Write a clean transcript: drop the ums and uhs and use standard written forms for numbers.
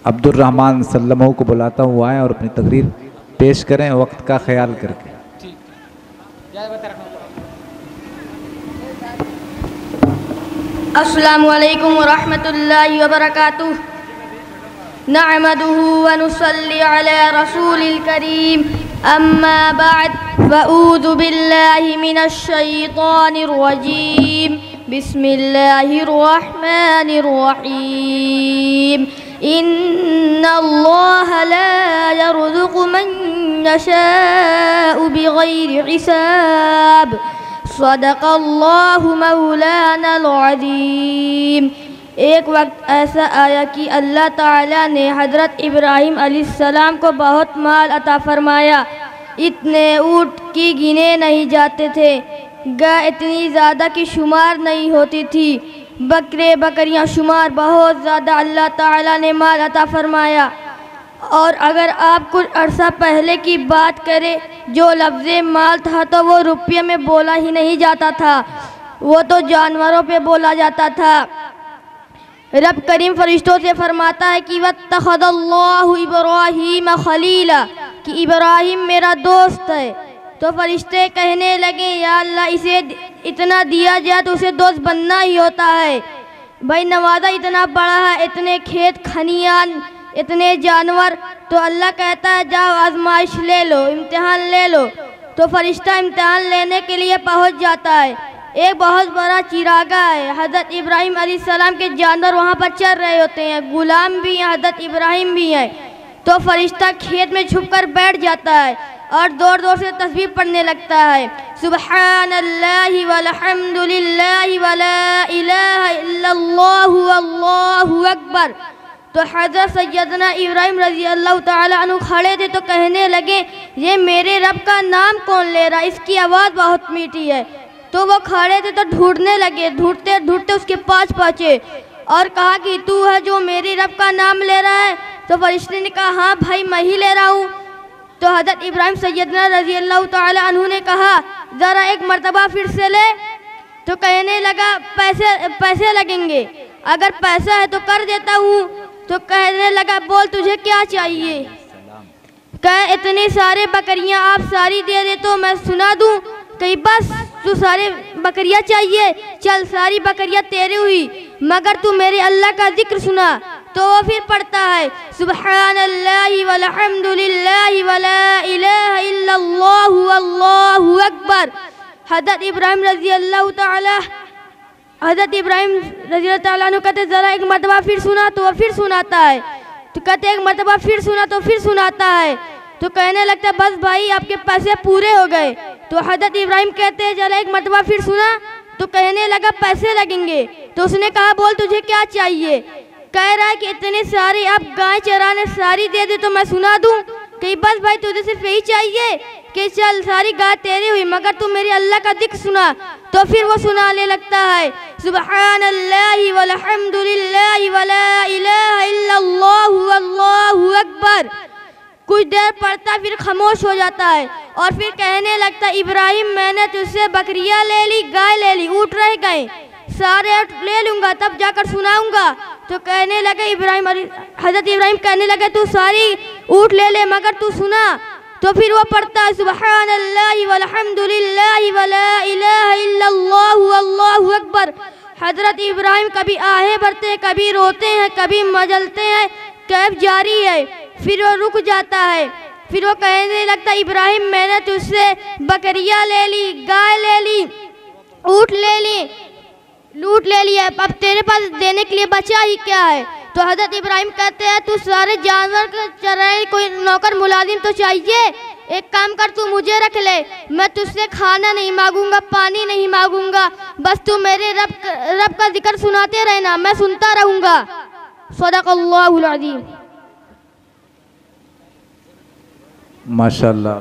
Abdurrahman सल्लमो को बुलाता हूँ, आएँ और अपनी तकरीर पेश करें वक्त का ख्याल करके। अस्सलामु अलैकुम व रहमतुल्लाहि व बरकातुहू। नहमदुहु व नुसल्ली अला रसूलिल करीम, अम्मा बअद, फअऊज़ु बिल्लाहि मिनश शैतानिर रजीम, बिस्मिल्लाहिर रहमानिर रहीम। इन्नल्लाह ला यर्ज़ुक़ु मन यशाअु बिग़ैरि हिसाब। सदक़ल्लाहु मौलानल अज़ीम। एक वक्त ऐसा आया कि अल्लाह ताला ने हज़रत इब्राहीम अलैहिस्सलाम को बहुत माल अता फरमाया। इतने ऊँट की गिने नहीं जाते थे, गाय इतनी ज़्यादा कि शुमार नहीं होती थी, बकरे बकरियां शुमार बहुत ज़्यादा अल्लाह ताला ने माल अता फरमाया। और अगर आप कुछ अरसा पहले की बात करें, जो लफ्ज़ माल था तो वो रुपये में बोला ही नहीं जाता था, वो तो जानवरों पे बोला जाता था। रब करीम फरिश्तों से फरमाता है कि वत्तख़ज़ल्लाहु इब्राहीम खलीला, कि इब्राहिम मेरा दोस्त है। तो फरिश्ते कहने लगे, या अल्लाह इसे इतना दिया जाए तो उसे दोस्त बनना ही होता है। भाई नवाजा इतना बड़ा है, इतने खेत खनियान, इतने जानवर, तो अल्लाह कहता है जाओ आजमाइश ले लो, इम्तिहान ले लो। तो फरिश्ता इम्तिहान लेने के लिए पहुंच जाता है। एक बहुत बड़ा चिरागा है, हज़रत इब्राहीम अलैहिस्सलाम के जानवर वहाँ पर चल रहे होते हैं, गुलाम भी हैं, हज़रत इब्राहीम भी हैं। तो फरिश्ता खेत में छुपकर बैठ जाता है और ज़ोर ज़ोर से तस्बीह पढ़ने लगता है, सुब्हानल्लाहि वल्हम्दुलिल्लाहि वला इलाहा इल्लल्लाहु वल्लाहु अकबर। तो हज़रत सैयदना इब्राहीम रज़ी अल्लाह ताला अन्हु खड़े थे तो कहने लगे, ये मेरे रब का नाम कौन ले रहा है, इसकी आवाज़ बहुत मीठी है। तो वो खड़े थे तो ढूंढने लगे, ढूंढते ढूंढते उसके पास पहुँचे और कहा कि तू है जो मेरे रब का नाम ले रहा है। तो फरिश्ते ने कहा, हाँ भाई मैं ही ले रहा हूँ। तो हज़रत इब्राहीम सैयदना रज़ी अल्लाह ताला अन्हु ने कहा, ज़रा एक मरतबा फिर से ले। तो कहने लगा, पैसे लगेंगे, अगर पैसा है तो कर देता हूँ। तो कहने लगा, बोल तुझे क्या चाहिए। कह इतनी सारे बकरियां आप सारी दे दे तो मैं सुना दूं, कहीं बस तू सारे बकरियां चाहिए, चल सारी बकरियां तेरी हुई, मगर तू मेरे अल्लाह का जिक्र सुना। तो वो फिर पढ़ता है, सुब्हानल्लाहि वल्हम्दुलिल्लाहि वला इलाहा इल्लल्लाहु वल्लाहु अकबर। हज़रत इब्राहीम रज़ी अल्लाह ताला अन्हु कहते ज़रा एक मरतबा फिर सुना, तो वह फिर सुनाता है। तो कहते एक मरतबा फिर सुना, तो फिर सुनाता है। तो कहने लगता है, बस भाई आपके पैसे पूरे हो गए। तो हज़रत इब्राहीम कहते हैं, ज़रा एक मरतबा फिर सुना। तो कहने लगा, पैसे लगेंगे। तो उसने कहा, बोल तुझे क्या चाहिए। कह रहा है कि इतने सारी आप गाय चराने सारी दे दे तो मैं सुना दूं, कहीं बस भाई तुझे सिर्फ यही चाहिए कि चल सारी गाय तेरी हुई, मगर तू मेरे अल्लाह का जिक्र सुना। तो फिर वो सुनाने लगता है, सुब्हानल्लाहि वल्हम्दुलिल्लाहि वला इलाहा इल्लल्लाहु वल्लाहु अकबर। कुछ देर पढ़ता फिर खामोश हो जाता है और फिर कहने लगता, इब्राहिम मैंने तुझसे बकरियां ले ली, गाय ले ली, ऊँट रह गए, सारे ले लूँगा तब जाकर सुनाऊँगा। तो कहने लगे हज़रत इब्राहिम कहने लगे, तू सारी ऊँट ले ले मगर तू सुना। तो फिर वो पढ़ता है, सुब्हानल्लाहि वल्हम्दुलिल्लाहि वला इलाहा इल्लल्लाहु वल्लाहु अकबर। हज़रत इब्राहिम कभी आहें भरते हैं, कभी रोते हैं, कभी मजलते हैं, कैफ जारी है। फिर वो रुक जाता है, फिर वो कहने लगता, इब्राहिम मैंने तुझसे बकरियां ले ली, गाय ले ली, ऊँट ले ली, लूट ले लिया, अब तेरे पास देने के लिए बचा ही क्या है। तो हज़रत इब्राहिम कहते हैं, तू सारे जानवर को चराए, कोई नौकर मुलाजिम तो चाहिए, एक काम कर तू मुझे रख ले, मैं तुझसे खाना नहीं मांगूंगा, पानी नहीं मांगूंगा, बस तू मेरे रब का जिक्र सुनाते रहना, मैं सुनता रहूंगा। सदक़ल्लाहुल अज़ीम। माशाअल्लाह।